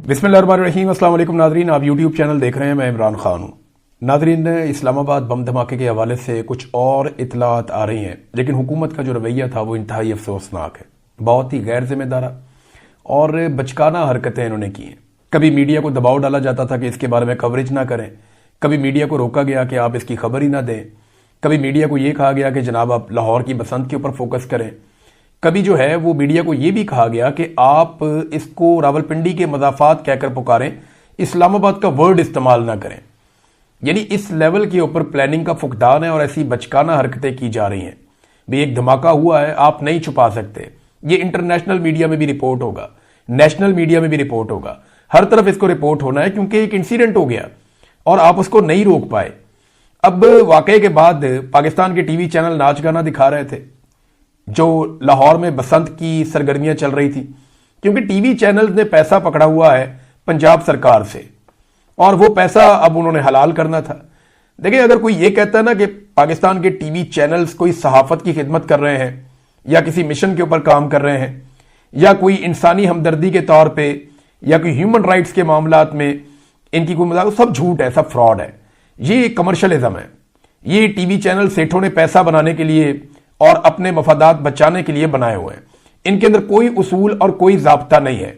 बिस्मिल्लाहिर्रहमानिर्रहीम। अस्सलाम वालेकुम नाजरीन, आप यूट्यूब चैनल देख रहे हैं, मैं इमरान खान हूँ। नाजरीन, इस्लामाबाद बम धमाके के हवाले से कुछ और इतलात आ रही हैं, लेकिन हुकूमत का जो रवैया था वो इंतहाई अफसोसनाक है। बहुत ही गैर जिम्मेदारा और बचकाना हरकतें इन्होंने की हैं। कभी मीडिया को दबाव डाला जाता था कि इसके बारे में कवरेज ना करें, कभी मीडिया को रोका गया कि आप इसकी खबर ही ना दें, कभी मीडिया को ये कहा गया कि जनाब आप लाहौर की बसंत के ऊपर फोकस करें, कभी जो है वो मीडिया को ये भी कहा गया कि आप इसको रावलपिंडी के मजाफात कहकर पुकारें, इस्लामाबाद का वर्ड इस्तेमाल ना करें। यानी इस लेवल के ऊपर प्लानिंग का फुकदान है और ऐसी बचकाना हरकतें की जा रही हैं। भी एक धमाका हुआ है, आप नहीं छुपा सकते। ये इंटरनेशनल मीडिया में भी रिपोर्ट होगा, नेशनल मीडिया में भी रिपोर्ट होगा, हर तरफ इसको रिपोर्ट होना है, क्योंकि एक इंसिडेंट हो गया और आप उसको नहीं रोक पाए। अब वाकये के बाद पाकिस्तान के टीवी चैनल नाच गाना दिखा रहे थे जो लाहौर में बसंत की सरगर्मियां चल रही थी, क्योंकि टीवी चैनल्स ने पैसा पकड़ा हुआ है पंजाब सरकार से और वो पैसा अब उन्होंने हलाल करना था। देखिए, अगर कोई ये कहता है ना कि पाकिस्तान के टीवी चैनल्स कोई सहाफत की खिदमत कर रहे हैं या किसी मिशन के ऊपर काम कर रहे हैं या कोई इंसानी हमदर्दी के तौर पे या कोई ह्यूमन राइट्स के मामलात में इनकी कोई मजाक, सब झूठ है, सब फ्रॉड है। ये कमर्शलिज्म है। ये टीवी चैनल सेठों ने पैसा बनाने के लिए और अपने मफादात बचाने के लिए बनाए हुए हैं। इनके अंदर कोई उसूल और कोई जाब्ता नहीं है।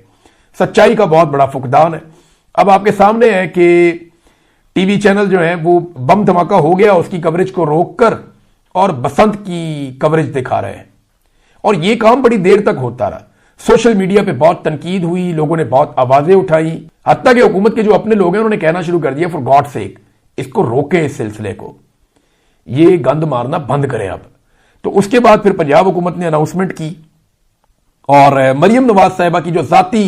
सच्चाई का बहुत बड़ा फुकदान है। अब आपके सामने है कि टीवी चैनल जो है वो बम धमाका हो गया उसकी कवरेज को रोककर और बसंत की कवरेज दिखा रहे हैं, और ये काम बड़ी देर तक होता रहा। सोशल मीडिया पे बहुत तनकीद हुई, लोगों ने बहुत आवाजें उठाई, हत्ता कि हुकूमत के जो अपने लोग हैं उन्होंने कहना शुरू कर दिया, फॉर गॉड सेक इसको रोकें, इस सिलसिले को, ये गंद मारना बंद करें अब। तो उसके बाद फिर पंजाब हुकूमत ने अनाउंसमेंट की और मरियम नवाज साहिबा की जो जाती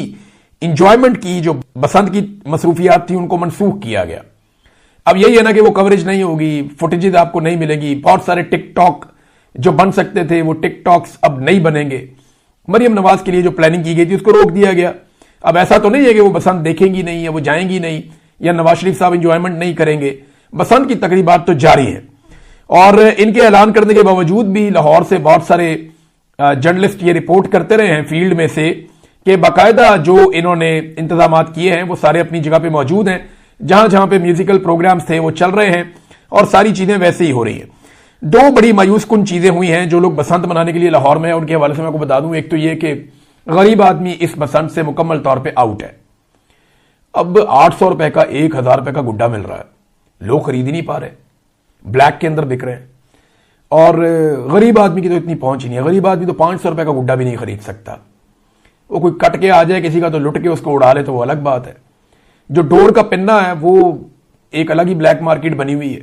इंजॉयमेंट की, जो बसंत की मसरूफियात थी, उनको मनसूख किया गया। अब यही है ना कि वो कवरेज नहीं होगी, फुटेजेस आपको नहीं मिलेगी, बहुत सारे टिकटॉक जो बन सकते थे वो टिकटॉक्स अब नहीं बनेंगे। मरियम नवाज के लिए जो प्लानिंग की गई थी उसको रोक दिया गया। अब ऐसा तो नहीं है कि वो बसंत देखेंगी नहीं या वो जाएंगी नहीं या नवाज शरीफ साहब इंजॉयमेंट नहीं करेंगे। बसंत की तकरीबात तो जारी है और इनके ऐलान करने के बावजूद भी लाहौर से बहुत सारे जर्नलिस्ट ये रिपोर्ट करते रहे हैं फील्ड में से कि बाकायदा जो इन्होंने इंतजाम किए हैं वो सारे अपनी जगह पे मौजूद हैं। जहां जहां पे म्यूजिकल प्रोग्राम्स थे वो चल रहे हैं और सारी चीजें वैसे ही हो रही हैं। दो बड़ी मायूस कुन चीजें हुई हैं जो लोग बसंत मनाने के लिए लाहौर में है, उनके हवाले से मैं आपको बता दूं। एक तो ये कि गरीब आदमी इस बसंत से मुकम्मल तौर पर आउट है। अब 800 रुपए का 1000 रुपए का गुड्डा मिल रहा है, लोग खरीद ही नहीं पा रहे, ब्लैक के अंदर बिक रहे हैं। और गरीब आदमी की तो इतनी पहुंच ही नहीं है। गरीब आदमी तो 500 रुपए का गुड्डा भी नहीं खरीद सकता। वो कोई कट के आ जाए किसी का तो लुट के उसको उड़ा ले तो वो अलग बात है। जो डोर का पिन्ना है वो एक अलग ही ब्लैक मार्केट बनी हुई है,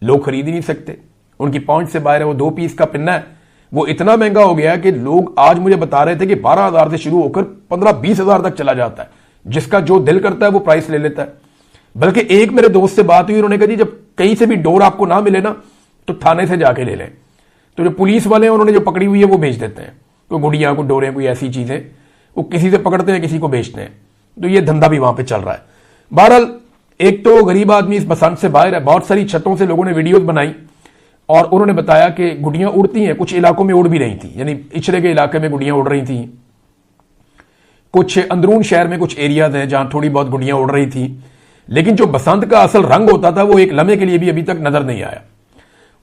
लोग खरीद ही नहीं सकते, उनकी पहुंच से बाहर है। वो 2 पीस का पिन्ना है, वो इतना महंगा हो गया कि लोग आज मुझे बता रहे थे कि 12,000 से शुरू होकर 15-20 हजार तक चला जाता है। जिसका जो दिल करता है वो प्राइस ले लेता है। बल्कि एक मेरे दोस्त से बात हुई, उन्होंने कहा जी जब कहीं से भी डोर आपको ना मिले ना तो थाने से जाके ले लें। तो जो पुलिस वाले हैं उन्होंने जो पकड़ी हुई है वो भेज देते हैं, कोई गुड़ियां, कोई डोरें, कोई ऐसी चीजें, वो किसी से पकड़ते हैं, किसी को बेचते हैं। तो ये धंधा भी वहां पे चल रहा है। बहरहाल, एक तो गरीब आदमी इस बसंत से बाहर है। बहुत सारी छतों से लोगों ने वीडियोज बनाई और उन्होंने बताया कि गुड़ियां उड़ती हैं, कुछ इलाकों में उड़ भी रही थी, यानी इचरे के इलाके में गुड़ियां उड़ रही थी। कुछ अंदरून शहर में कुछ एरियाज हैं जहां थोड़ी बहुत गुड़ियां उड़ रही थी, लेकिन जो बसंत का असल रंग होता था वो एक लम्हे के लिए भी अभी तक नजर नहीं आया।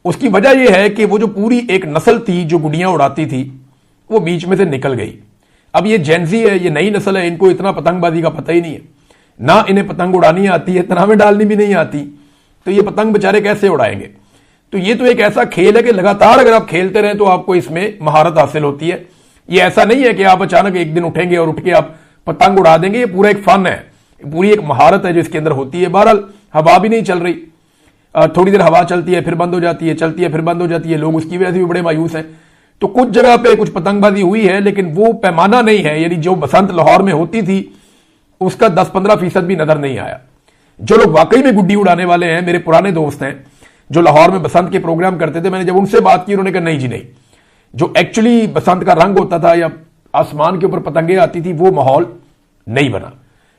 उसकी वजह यह है कि वो जो पूरी एक नस्ल थी जो गुड़ियां उड़ाती थी वो बीच में से निकल गई। अब ये जेनजी है, ये नई नस्ल है, इनको इतना पतंगबाजी का पता ही नहीं है, ना इन्हें पतंग उड़ानी आती है, तनावे डालनी भी नहीं आती, तो ये पतंग बेचारे कैसे उड़ाएंगे। तो ये तो एक ऐसा खेल है कि लगातार अगर आप खेलते रहें तो आपको इसमें महारत हासिल होती है। ये ऐसा नहीं है कि आप अचानक एक दिन उठेंगे और उठ के आप पतंग उड़ा देंगे। ये पूरा एक फन है, पूरी एक महारत है जो इसके अंदर होती है। बहरहाल, हवा भी नहीं चल रही, थोड़ी देर हवा चलती है फिर बंद हो जाती है, चलती है फिर बंद हो जाती है। लोग उसकी वजह से भी बड़े मायूस हैं। तो कुछ जगह पे कुछ पतंगबाजी हुई है, लेकिन वो पैमाना नहीं है। यानी जो बसंत लाहौर में होती थी उसका 10-15% भी नजर नहीं आया। जो लोग वाकई में गुड्डी उड़ाने वाले हैं, मेरे पुराने दोस्त हैं जो लाहौर में बसंत के प्रोग्राम करते थे, मैंने जब उनसे बात की उन्होंने कहा नहीं जी नहीं, जो एक्चुअली बसंत का रंग होता था या आसमान के ऊपर पतंगे आती थी वो माहौल नहीं बना।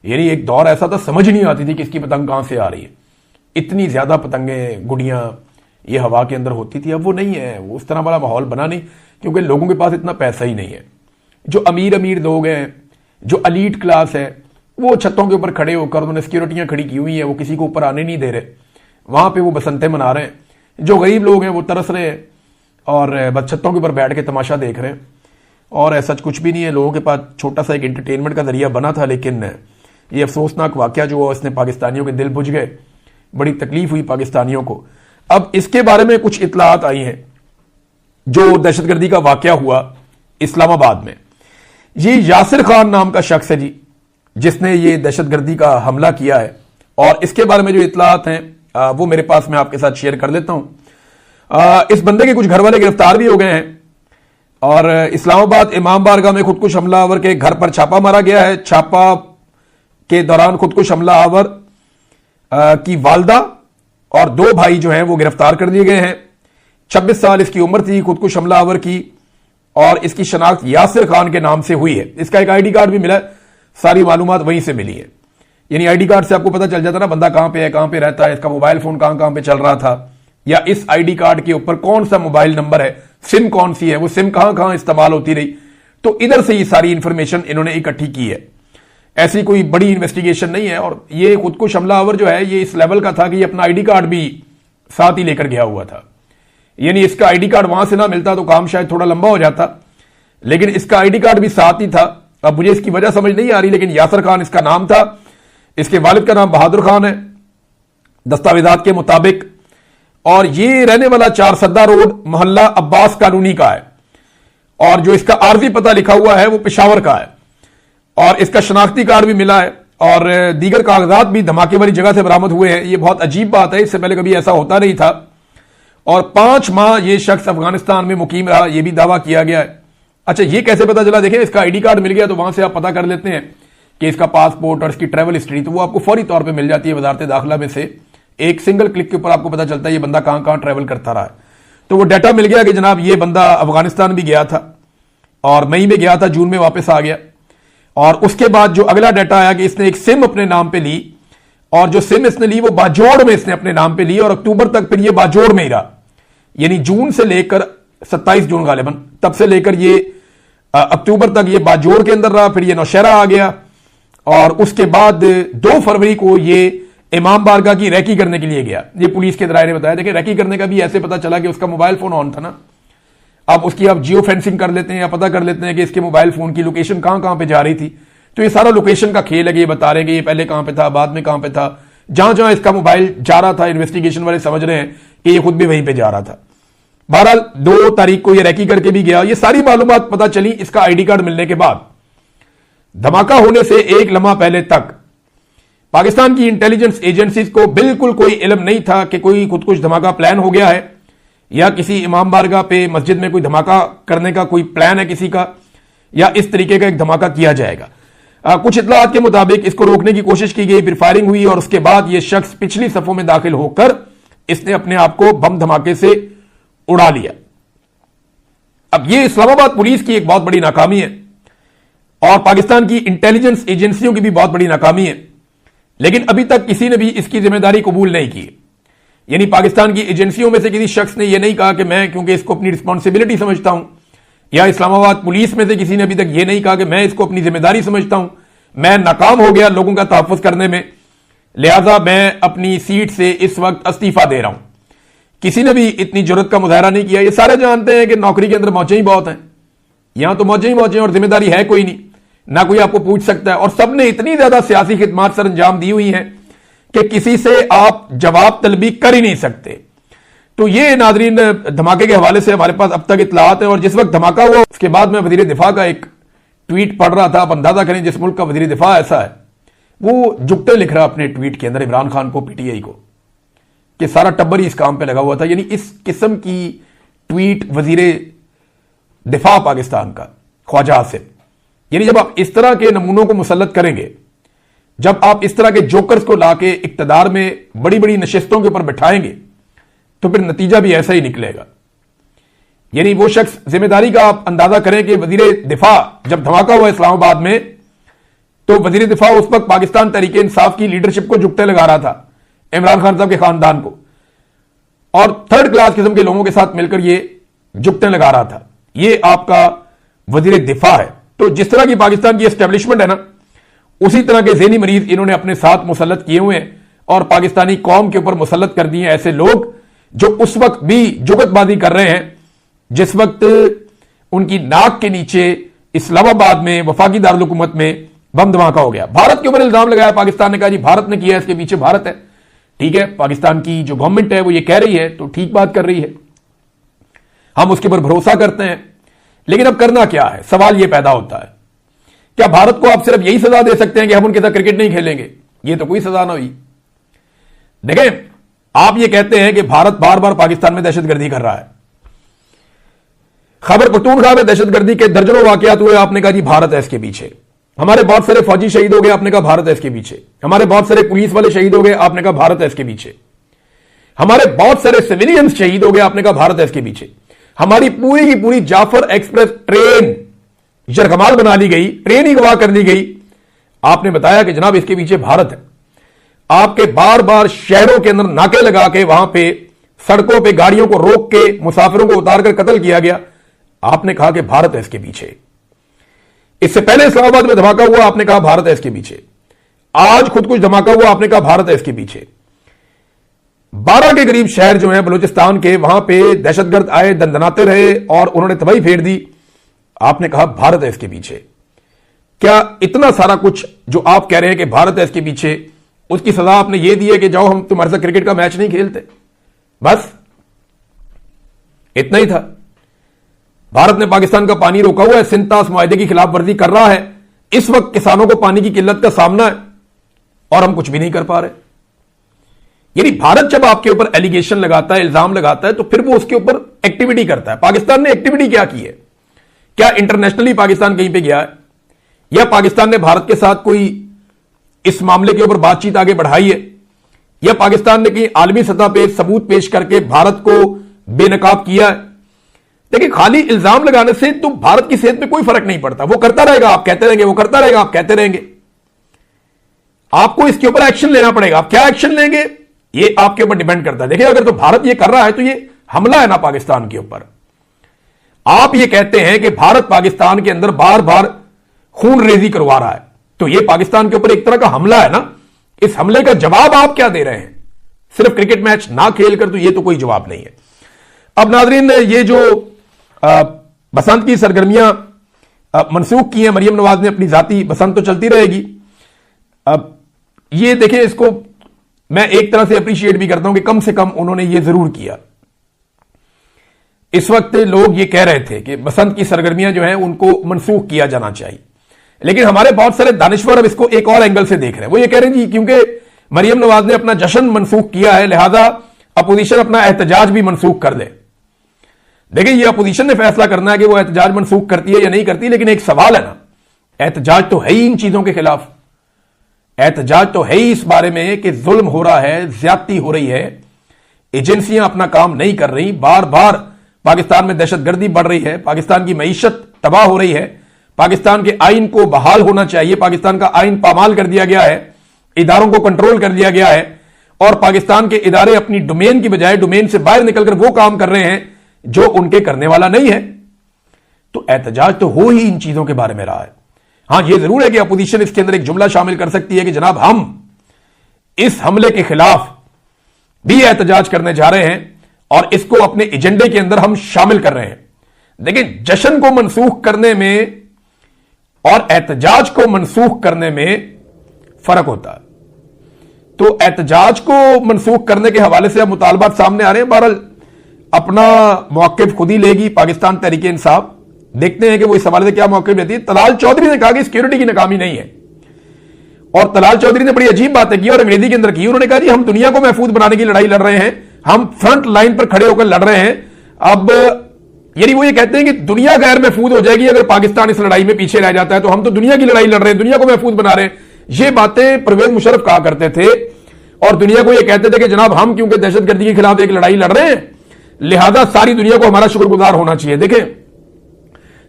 यानी एक दौर ऐसा था समझ नहीं आती थी किसकी पतंग कहां से आ रही है, इतनी ज्यादा पतंगे गुड़ियां ये हवा के अंदर होती थी। अब वो नहीं है, वो उस तरह वाला माहौल बना नहीं, क्योंकि लोगों के पास इतना पैसा ही नहीं है। जो अमीर अमीर लोग हैं, जो अलीट क्लास है, वो छतों के ऊपर खड़े होकर उन्होंने सिक्योरिटियां खड़ी की हुई हैं, वो किसी को ऊपर आने नहीं दे रहे, वहां पे वो बसंते मना रहे हैं। जो गरीब लोग हैं वो तरस रहे हैं और बस छतों के ऊपर बैठ के तमाशा देख रहे हैं। और ऐसा कुछ भी नहीं है, लोगों के पास छोटा सा एक एंटरटेनमेंट का जरिया बना था, लेकिन ये अफसोसनाक वाकया जो इसने पाकिस्तानियों के दिल बुझ गए, बड़ी तकलीफ हुई पाकिस्तानियों को। अब इसके बारे में कुछ इतलात आई हैं, जो दहशतगर्दी का वाकया हुआ इस्लामाबाद में। ये यासिर खान नाम का शख्स है जी, जिसने ये दहशतगर्दी का हमला किया है, और इसके बारे में जो इतलात हैं वो मेरे पास मैं आपके साथ शेयर कर लेता हूं। इस बंदे के कुछ घर वाले गिरफ्तार भी हो गए हैं, और इस्लामाबाद इमाम बारगाह में खुदकुश हमलावर के घर पर छापा मारा गया है। छापा के दौरान खुदकुश हमलावर की वालदा और 2 भाई जो हैं वो गिरफ्तार कर लिए गए हैं। 26 साल इसकी उम्र थी खुदकुश हमलावर की, और इसकी शनाख्त यासिर खान के नाम से हुई है। इसका एक आईडी कार्ड भी मिला, सारी मालूमात वहीं से मिली है। यानी आईडी कार्ड से आपको पता चल जाता ना बंदा कहां पे है, कहां पे रहता है, इसका मोबाइल फोन कहां कहां पे चल रहा था, या इस आईडी कार्ड के ऊपर कौन सा मोबाइल नंबर है, सिम कौन सी है, वो सिम कहां कहां इस्तेमाल होती रही। तो इधर से ये सारी इंफॉर्मेशन इन्होंने इकट्ठी की है। ऐसी कोई बड़ी इन्वेस्टिगेशन नहीं है। और ये खुदकुश हमलावर जो है ये इस लेवल का था कि ये अपना आईडी कार्ड भी साथ ही लेकर गया हुआ था। यानी इसका आईडी कार्ड वहां से ना मिलता तो काम शायद थोड़ा लंबा हो जाता, लेकिन इसका आईडी कार्ड भी साथ ही था। अब मुझे इसकी वजह समझ नहीं आ रही, लेकिन यासिर खान इसका नाम था। इसके वालिद का नाम बहादुर खान है दस्तावेजात के मुताबिक, और ये रहने वाला 4 सद्दा रोड मोहल्ला अब्बास कॉलोनी का है, और जो इसका आर्जी पता लिखा हुआ है वो पेशावर का है, और इसका शनाख्ती कार्ड भी मिला है, और दीगर कागजात भी धमाके वाली जगह से बरामद हुए हैं। ये बहुत अजीब बात है, इससे पहले कभी ऐसा होता नहीं था। और 5 माह ये शख्स अफगानिस्तान में मुकीम रहा, यह भी दावा किया गया है। अच्छा, ये कैसे पता चला? देखें, इसका आईडी कार्ड मिल गया तो वहां से आप पता कर लेते हैं कि इसका पासपोर्ट और इसकी ट्रैवल हिस्ट्री, तो वो आपको फौरी तौर पे मिल जाती है वजारत दाखिला में से। एक सिंगल क्लिक के ऊपर आपको पता चलता है ये बंदा कहां कहां ट्रैवल करता रहा है। तो वो डाटा मिल गया कि जनाब ये बंदा अफगानिस्तान भी गया था, और मई में गया था, जून में वापस आ गया। और उसके बाद जो अगला डाटा आया कि इसने एक सिम अपने नाम पे ली, और जो सिम इसने ली वो बाजोड़ में इसने अपने नाम पे ली, और अक्टूबर तक फिर ये बाजोड़ में ही रहा। यानी जून से लेकर 27 जून गालिबन, तब से लेकर ये अक्टूबर तक ये बाजोड़ के अंदर रहा। फिर ये नौशहरा आ गया, और उसके बाद 2 फरवरी को ये इमाम बारगाह की रैकी करने के लिए गया। ये पुलिस के दायरे ने बताया। देखिए, रैकी करने का भी ऐसे पता चला कि उसका मोबाइल फोन ऑन था ना। अब उसकी आप जियो फेंसिंग कर लेते हैं या पता कर लेते हैं कि इसके मोबाइल फोन की लोकेशन कहां कहां पे जा रही थी। तो ये सारा लोकेशन का खेल है कि ये बता रहे हैं कि ये पहले कहां पे था, बाद में कहां पे था। जहां जहां इसका मोबाइल जा रहा था, इन्वेस्टिगेशन वाले समझ रहे हैं कि ये खुद भी वहीं पे जा रहा था। बहरहाल 2 तारीख को ये रैकी करके भी गया। ये सारी मालूमात पता चली इसका आईडी कार्ड मिलने के बाद। धमाका होने से एक लम्हा पहले तक पाकिस्तान की इंटेलिजेंस एजेंसीज को बिल्कुल कोई इल्म नहीं था कि कोई खुदकुश धमाका प्लान हो गया है, या किसी इमाम बारगाह पे मस्जिद में कोई धमाका करने का कोई प्लान है किसी का, या इस तरीके का एक धमाका किया जाएगा। कुछ इतलात के मुताबिक इसको रोकने की कोशिश की गई, फिर फायरिंग हुई, और उसके बाद यह शख्स पिछली सफों में दाखिल होकर इसने अपने आप को बम धमाके से उड़ा लिया। अब यह इस्लामाबाद पुलिस की एक बहुत बड़ी नाकामी है, और पाकिस्तान की इंटेलिजेंस एजेंसियों की भी बहुत बड़ी नाकामी है। लेकिन अभी तक किसी ने भी इसकी जिम्मेदारी कबूल नहीं की। यानी पाकिस्तान की एजेंसियों में से किसी शख्स ने यह नहीं कहा कि मैं, क्योंकि इसको अपनी रिस्पॉन्सिबिलिटी समझता हूं, या इस्लामाबाद पुलिस में से किसी ने अभी तक यह नहीं कहा कि मैं इसको अपनी जिम्मेदारी समझता हूं, मैं नाकाम हो गया लोगों का तहफ़्फ़ुज़ करने में, लिहाजा मैं अपनी सीट से इस वक्त इस्तीफा दे रहा हूं। किसी ने भी इतनी जरूरत का मुजाहरा नहीं किया। ये सारे जानते हैं कि नौकरी के अंदर मौजें ही बहुत हैं, यहां तो मौजें ही मौजें, और जिम्मेदारी है कोई नहीं, ना कोई आपको पूछ सकता है। और सबने इतनी ज्यादा सियासी खिदमात सर अंजाम दी हुई है कि किसी से आप जवाब तलबी कर ही नहीं सकते। तो ये नाजरीन धमाके के हवाले से हमारे पास अब तक इतलात है। और जिस वक्त धमाका हुआ उसके बाद मैं वजीर दिफा का एक ट्वीट पढ़ रहा था। आप अंदाजा करें जिस मुल्क का वजीर दिफा ऐसा है, वो जुगते लिख रहा अपने ट्वीट के अंदर इमरान खान को, पीटीआई को, कि सारा टब्बर ही इस काम पे लगा हुआ था। यानी इस किस्म की ट्वीट वजीर दिफा पाकिस्तान का ख्वाजा आसिफ, यानी जब आप इस तरह के नमूनों को मुसल्लत करेंगे, जब आप इस तरह के जोकर्स को लाके इक्तदार में बड़ी बड़ी नशिस्तों के ऊपर बैठाएंगे, तो फिर नतीजा भी ऐसा ही निकलेगा। यानी वो शख्स, जिम्मेदारी का आप अंदाजा करें कि वजीर दिफा जब धमाका हुआ इस्लामाबाद में, तो वजीर दिफा उस वक्त पाकिस्तान तहरीक इंसाफ की लीडरशिप को जुगते लगा रहा था, इमरान खान साहब के खानदान को, और 3rd क्लास किस्म के लोगों के साथ मिलकर ये जुगते लगा रहा था। ये आपका वजीर दिफा है। तो जिस तरह की पाकिस्तान की एस्टेब्लिशमेंट है ना, उसी तरह के ज़हनी मरीज इन्होंने अपने साथ मुसल्लत किए हुए हैं और पाकिस्तानी कौम के ऊपर मुसल्लत कर दिए ऐसे लोग जो उस वक्त भी जुगतबाजी कर रहे हैं जिस वक्त उनकी नाक के नीचे इस्लामाबाद में वफाकी दारुल हुकूमत में बम धमाका हो गया। भारत के ऊपर इल्जाम लगाया पाकिस्तान ने, कहा जी भारत ने किया, इसके पीछे भारत है। ठीक है, पाकिस्तान की जो गवर्नमेंट है वो ये कह रही है तो ठीक बात कर रही है, हम उसके ऊपर भरोसा करते हैं। लेकिन अब करना क्या है, सवाल यह पैदा होता है, क्या भारत को आप सिर्फ यही सजा दे सकते हैं कि हम उनके साथ क्रिकेट नहीं खेलेंगे? ये तो कोई सजा ना हुई। देखें, आप ये कहते हैं कि भारत बार बार पाकिस्तान में दहशतगर्दी कर रहा है। खैबर पख्तूनख्वा में दहशतगर्दी के दर्जनों वाकयात हुए, आपने कहा जी भारत है इसके पीछे। हमारे बहुत सारे फौजी शहीद हो गए, आपने कहा भारत है इसके पीछे। हमारे बहुत सारे पुलिस वाले शहीद हो गए, आपने कहा भारत है इसके पीछे। हमारे बहुत सारे सिविलियंस शहीद हो गए, आपने कहा भारत है इसके पीछे। हमारी पूरी की पूरी जाफर एक्सप्रेस ट्रेन यरगमाल बना ली गई, ट्रेन ही गवाह कर दी गई, आपने बताया कि जनाब इसके पीछे भारत है। आपके बार बार शहरों के अंदर नाके लगा के वहां पे सड़कों पे गाड़ियों को रोक के मुसाफिरों को उतारकर कत्ल किया गया, आपने कहा कि भारत है इसके पीछे। इससे पहले इस्लामाबाद में धमाका हुआ, आपने कहा भारत है इसके पीछे। आज खुद कुछ धमाका हुआ, आपने कहा भारत है इसके पीछे। 12 के करीब शहर जो है बलूचिस्तान के, वहां पे दहशतगर्द आए, दंदनाते रहे और उन्होंने तबाही फेर दी, आपने कहा भारत है इसके पीछे। क्या इतना सारा कुछ जो आप कह रहे हैं कि भारत है इसके पीछे, उसकी सजा आपने ये दी है कि जाओ हम तुम्हारे साथ क्रिकेट का मैच नहीं खेलते? बस इतना ही था। भारत ने पाकिस्तान का पानी रोका हुआ है, सिंतास मुआहदे की खिलाफ वर्जी कर रहा है। इस वक्त किसानों को पानी की किल्लत का सामना है और हम कुछ भी नहीं कर पा रहे। यानी भारत जब आपके ऊपर एलिगेशन लगाता है, इल्जाम लगाता है, तो फिर वो उसके ऊपर एक्टिविटी करता है। पाकिस्तान ने एक्टिविटी क्या की है? क्या इंटरनेशनली पाकिस्तान कहीं पे गया है, या पाकिस्तान ने भारत के साथ कोई इस मामले के ऊपर बातचीत आगे बढ़ाई है, या पाकिस्तान ने कहीं आलमी सतह पे सबूत पेश करके भारत को बेनकाब किया है? देखिए, खाली इल्जाम लगाने से तो भारत की सेहत में कोई फर्क नहीं पड़ता। वो करता रहेगा, आप कहते रहेंगे, वो करता रहेगा, आप कहते रहेंगे। आपको इसके ऊपर एक्शन लेना पड़ेगा। आप क्या एक्शन लेंगे ये आपके ऊपर डिपेंड करता है। देखिए, अगर तो भारत ये कर रहा है तो ये हमला है ना पाकिस्तान के ऊपर। आप ये कहते हैं कि भारत पाकिस्तान के अंदर बार बार खून रेजी करवा रहा है, तो ये पाकिस्तान के ऊपर एक तरह का हमला है ना। इस हमले का जवाब आप क्या दे रहे हैं? सिर्फ क्रिकेट मैच ना खेलकर, तो ये तो कोई जवाब नहीं है। अब नाजरीन, ये जो बसंत की सरगर्मियां मनसूख की हैं मरियम नवाज ने, अपनी जाती बसंत तो चलती रहेगी। अब ये देखें, इसको मैं एक तरह से अप्रिशिएट भी करता हूं कि कम से कम उन्होंने ये जरूर किया। इस वक्त लोग ये कह रहे थे कि बसंत की सरगर्मियां जो हैं उनको मनसूख किया जाना चाहिए, लेकिन हमारे बहुत सारे दानिश्वर अब इसको एक और एंगल से देख रहे हैं। वो ये कह रहे हैं जी क्योंकि मरियम नवाज ने अपना जश्न मनसूख किया है, लिहाजा अपोजिशन अपना एहतजाज भी मनसूख कर ले। देखिए, ये अपोजिशन ने फैसला करना है कि वो एहतजाज मनसूख करती है या नहीं करती, लेकिन एक सवाल है ना, एहतजाज तो है ही इन चीजों के खिलाफ। एहतजाज तो है ही इस बारे में कि जुल्म हो रहा है, ज्यादती हो रही है, एजेंसियां अपना काम नहीं कर रही, बार बार पाकिस्तान में दहशतगर्दी बढ़ रही है, पाकिस्तान की मईशत तबाह हो रही है, पाकिस्तान के आइन को बहाल होना चाहिए, पाकिस्तान का आइन पामाल कर दिया गया है, इदारों को कंट्रोल कर दिया गया है, और पाकिस्तान के इदारे अपनी डोमेन की बजाय डोमेन से बाहर निकलकर वो काम कर रहे हैं जो उनके करने वाला नहीं है। तो एहतजाज तो हो ही इन चीजों के बारे में रहा है। हां, यह जरूर है कि अपोजिशन इसके अंदर एक जुमला शामिल कर सकती है कि जनाब हम इस हमले के खिलाफ भी एहतजाज करने जा रहे हैं और इसको अपने एजेंडे के अंदर हम शामिल कर रहे हैं। देखिए, जश्न को मनसूख करने में और एहतजाज को मनसूख करने में फर्क होता है। तो एहतजाज को मनसूख करने के हवाले से अब मुतालबात सामने आ रहे हैं। बहरहाल अपना मौक़िफ़ खुद ही लेगी पाकिस्तान तहरीके इंसाफ, देखते हैं कि वो इस हवाले से क्या मौक़िफ़ लेती है। तलाल चौधरी ने कहा कि सिक्योरिटी की नाकामी नहीं है, और तलाल चौधरी ने बड़ी अजीब बातें की और अंग्रेजी के अंदर की। उन्होंने कहा जी हम दुनिया को महफूज बनाने की लड़ाई लड़ रहे हैं, हम फ्रंट लाइन पर खड़े होकर लड़ रहे हैं। अब यानी वो ये कहते हैं कि दुनिया गैर महफूज हो जाएगी अगर पाकिस्तान इस लड़ाई में पीछे रह जाता है, तो हम तो दुनिया की लड़ाई लड़ रहे हैं, दुनिया को महफूज बना रहे हैं। ये बातें परवेज मुशर्रफ कहा करते थे और दुनिया को ये कहते थे कि जनाब हम क्योंकि दहशतगर्दी के खिलाफ एक लड़ाई लड़ रहे हैं, लिहाजा सारी दुनिया को हमारा शुक्रगुजार होना चाहिए। देखें,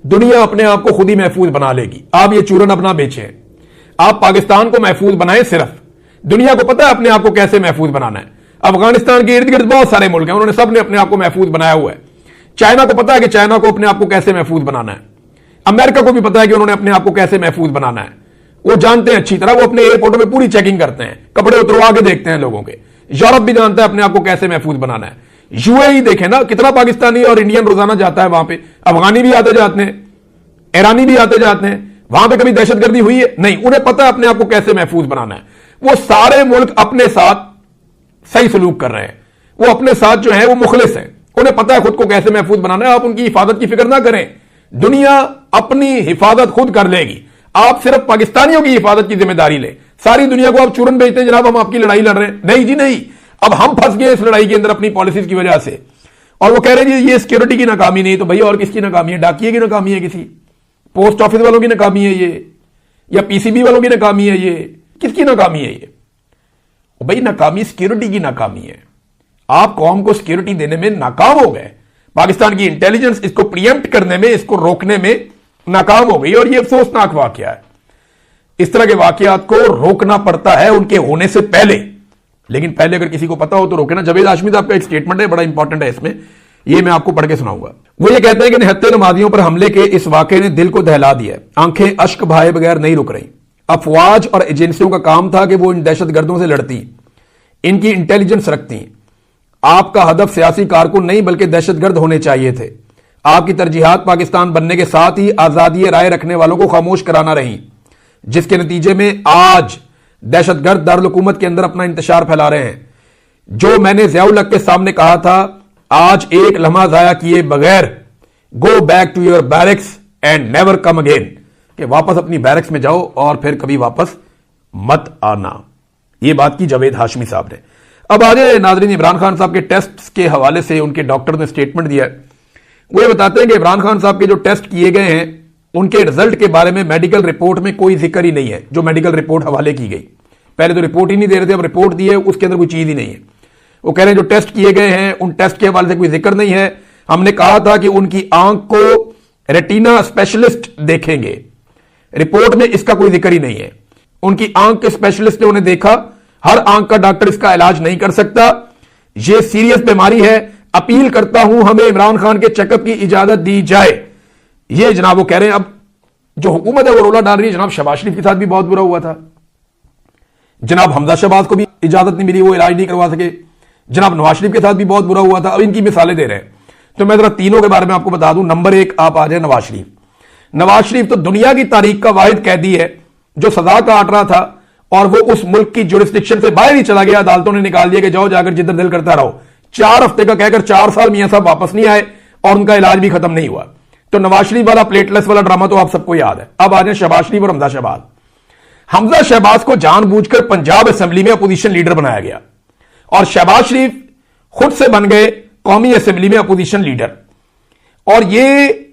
दुनिया अपने आप को खुद ही महफूज बना लेगी। आप ये चूरन अपना बेचें, आप पाकिस्तान को महफूज बनाएं, सिर्फ दुनिया को पता है अपने आप को कैसे महफूज बनाना है। अफगानिस्तान के इर्द गिर्द बहुत सारे मुल्क हैं, उन्होंने सबने अपने आप को महफूज बनाया हुआ है। चाइना को पता है कि चाइना को अपने आप को कैसे महफूज बनाना है, अमेरिका को भी पता है कि उन्होंने अपने आप को कैसे महफूज बनाना है, वो जानते हैं अच्छी तरह, वो अपने एयरपोर्टों में पूरी चेकिंग करते हैं, कपड़े उतरवा के देखते हैं लोगों के। यूरोप भी जानता है अपने आप को कैसे महफूज बनाना है। यूएई देखे ना, कितना पाकिस्तानी और इंडियन रोजाना जाता है वहां पे, अफगानी भी आते जाते हैं, ईरानी भी आते जाते हैं। वहां पे कभी दहशतगर्दी हुई है? नहीं। उन्हें पता है अपने आप को कैसे महफूज बनाना है। वो सारे मुल्क अपने साथ सही सलूक कर रहे हैं, वो अपने साथ जो है वो मुखलिस है, उन्हें पता है खुद को कैसे महफूज बनाना है। आप उनकी हिफाजत की फिक्र ना करें, दुनिया अपनी हिफाजत खुद कर लेगी। आप सिर्फ पाकिस्तानियों की हिफाजत की जिम्मेदारी लें। सारी दुनिया को आप चूरन भेजते हैं, जनाब हम आपकी लड़ाई लड़ रहे हैं। नहीं जी नहीं, अब हम फंस गए इस लड़ाई के अंदर अपनी पॉलिसीज की वजह से। और वो कह रहे हैं जी ये सिक्योरिटी की नाकामी नहीं, तो भैया और किसकी नाकामी है? डाकिए की नाकामी है, किसी पोस्ट ऑफिस वालों की नाकामी है ये, या पीसीबी वालों की नाकामी है ये? किसकी नाकामी है ये? भाई नाकामी सिक्योरिटी की नाकामी है। आप कौम को सिक्योरिटी देने में नाकाम हो गए। पाकिस्तान की इंटेलिजेंस इसको प्रिएम्प्ट करने में, इसको रोकने में नाकाम हो गई, और यह अफसोसनाक वाकया है। इस तरह के वाकयात को रोकना पड़ता है उनके होने से पहले, लेकिन पहले अगर किसी को पता हो तो रोके ना। जावेद हाशमी साहब का एक स्टेटमेंट है, बड़ा इंपॉर्टेंट है इसमें, यह मैं आपको पढ़ के सुनाऊंगा। वो ये कहते हैं कि निहत्ते नमाजियों पर हमले के इस वाकये ने दिल को दहला दिया, आंखें अश्क बहाए बगैर नहीं रुक रही। अफवाज और एजेंसियों का काम था कि वो इन दहशतगर्दों से लड़ती, इनकी इंटेलिजेंस रखती। आपका हदफ सियासी कारकुन नहीं बल्कि दहशतगर्द होने चाहिए थे। आपकी तरजीहात पाकिस्तान बनने के साथ ही आजादी राय रखने वालों को खामोश कराना रही, जिसके नतीजे में आज दहशतगर्द दारुल हुकूमत के अंदर अपना इंतशार फैला रहे हैं। जो मैंने ज़ियाउल हक के सामने कहा था, आज एक लम्हा जाया किए बगैर go back to your barracks and never come again, कि वापस अपनी बैरक्स में जाओ और फिर कभी वापस मत आना। यह बात की जावेद हाशमी साहब ने। अब आ जाए नाजरीन, इमरान खान साहब के टेस्ट के हवाले से उनके डॉक्टर ने स्टेटमेंट दिया है। वो ये बताते हैं कि इमरान खान साहब के जो टेस्ट किए गए हैं उनके रिजल्ट के बारे में मेडिकल रिपोर्ट में कोई जिक्र ही नहीं है। जो मेडिकल रिपोर्ट हवाले की गई, पहले तो रिपोर्ट ही नहीं दे रहे थे, अब रिपोर्ट दी है, उसके अंदर कोई चीज ही नहीं है। वो कह रहे हैं जो टेस्ट किए गए हैं उन टेस्ट के हवाले से कोई जिक्र नहीं है। हमने कहा था कि उनकी आंख को रेटिना स्पेशलिस्ट देखेंगे, रिपोर्ट में इसका कोई जिक्र ही नहीं है। उनकी आंख के स्पेशलिस्ट ने उन्हें देखा, हर आंख का डॉक्टर इसका इलाज नहीं कर सकता, यह सीरियस बीमारी है। अपील करता हूं हमें इमरान खान के चेकअप की इजाजत दी जाए। यह जनाब वो कह रहे हैं। अब जो हुकूमत है वो रोला डाल रही है। जनाब शहबाज शरीफ के साथ भी बहुत बुरा हुआ था, जनाब हमजा शहबाज को भी इजाजत नहीं मिली, वो इलाज नहीं करवा सके। जनाब नवाज शरीफ के साथ भी बहुत बुरा हुआ था। अब इनकी मिसालें दे रहे हैं, तो मैं जरा तीनों के बारे में आपको बता दूं। नंबर एक आप आ जाए नवाज शरीफ। नवाज शरीफ तो दुनिया की तारीख का वाहिद कैदी है जो सजा काट रहा था और वो उस मुल्क की जुरिस्डिक्शन से बाहर ही चला गया। अदालतों ने निकाल दिया कि जाओ जाकर जिधर दिल करता रहो। 4 हफ्ते का कहकर 4 साल मियां साहब वापस नहीं आए और उनका इलाज भी खत्म नहीं हुआ। तो नवाज शरीफ वाला प्लेटलेस वाला ड्रामा तो आप सबको याद है। अब आ जाए शहबाज शरीफ और हमजा शहबाज। हमजा शहबाज को जानबूझकर पंजाब असेंबली में अपोजिशन लीडर बनाया गया और शहबाज शरीफ खुद से बन गए कौमी असेंबली में अपोजिशन लीडर। और ये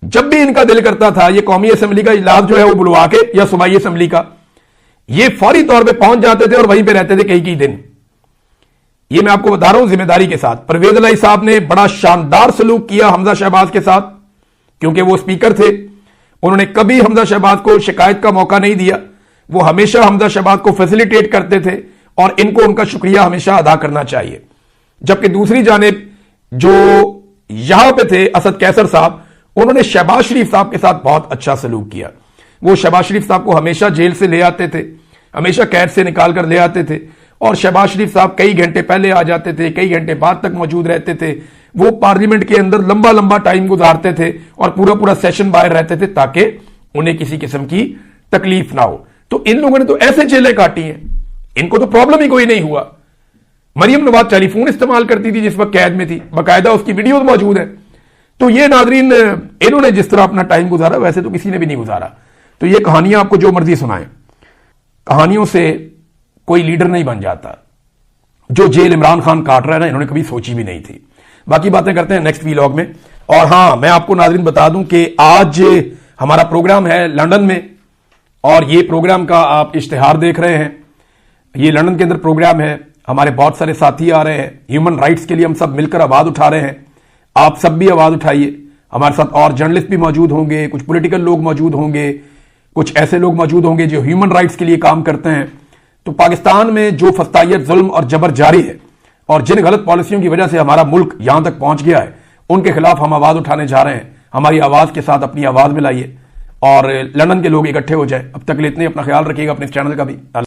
जब भी इनका दिल करता था, ये कौमी असेंबली का इजलास जो है वो बुलवा के, या सूबाई असेंबली का, ये फौरी तौर पे पहुंच जाते थे और वहीं पे रहते थे कई दिन। ये मैं आपको बता रहा हूं जिम्मेदारी के साथ। परवेज इलाही साहब ने बड़ा शानदार सलूक किया हमजा शहबाज के साथ, क्योंकि वो स्पीकर थे। उन्होंने कभी हमजा शहबाज को शिकायत का मौका नहीं दिया। वो हमेशा हमजा शहबाज को फैसिलिटेट करते थे और इनको उनका शुक्रिया हमेशा अदा करना चाहिए। जबकि दूसरी जानिब जो यहां पे थे असद कैसर साहब, उन्होंने शहबाज शरीफ साहब के साथ बहुत अच्छा सलूक किया। वो शहबाज शरीफ साहब को हमेशा जेल से ले आते थे, हमेशा कैद से निकाल कर ले आते थे, और शहबाज शरीफ साहब कई घंटे पहले आ जाते थे, कई घंटे बाद तक मौजूद रहते थे। वो पार्लियामेंट के अंदर लंबा लंबा टाइम गुजारते थे और पूरा पूरा सेशन बाहर रहते थे ताकि उन्हें किसी किस्म की तकलीफ ना हो। तो इन लोगों ने तो ऐसे जेलें काटी हैं, इनको तो प्रॉब्लम ही कोई नहीं हुआ। मरियम नवाज टेलीफोन इस्तेमाल करती थी जिस वक्त कैद में थी, बाकायदा उसकी वीडियो मौजूद है। तो ये नाजरीन, इन्होंने जिस तरह अपना टाइम गुजारा वैसे तो किसी ने भी नहीं गुजारा। तो ये कहानियां आपको जो मर्जी सुनाएं, कहानियों से कोई लीडर नहीं बन जाता। जो जेल इमरान खान काट रहा है ना, इन्होंने कभी सोची भी नहीं थी। बाकी बातें करते हैं नेक्स्ट वीलॉग में। और हां, मैं आपको नाजरीन बता दूं कि आज हमारा प्रोग्राम है लंदन में, और ये प्रोग्राम का आप इश्तिहार देख रहे हैं। ये लंदन के अंदर प्रोग्राम है, हमारे बहुत सारे साथी आ रहे हैं। ह्यूमन राइट्स के लिए हम सब मिलकर आवाज उठा रहे हैं। आप सब भी आवाज उठाइए। हमारे साथ और जर्नलिस्ट भी मौजूद होंगे, कुछ पॉलिटिकल लोग मौजूद होंगे, कुछ ऐसे लोग मौजूद होंगे जो ह्यूमन राइट्स के लिए काम करते हैं। तो पाकिस्तान में जो फस्तायत, जुल्म और जबर जारी है और जिन गलत पॉलिसियों की वजह से हमारा मुल्क यहां तक पहुंच गया है, उनके खिलाफ हम आवाज उठाने जा रहे हैं। हमारी आवाज के साथ अपनी आवाज मिलाइए और लंदन के लोग इकट्ठे हो जाए। अब तक के लिए इतने, अपना ख्याल रखिएगा, अपने चैनल का भी।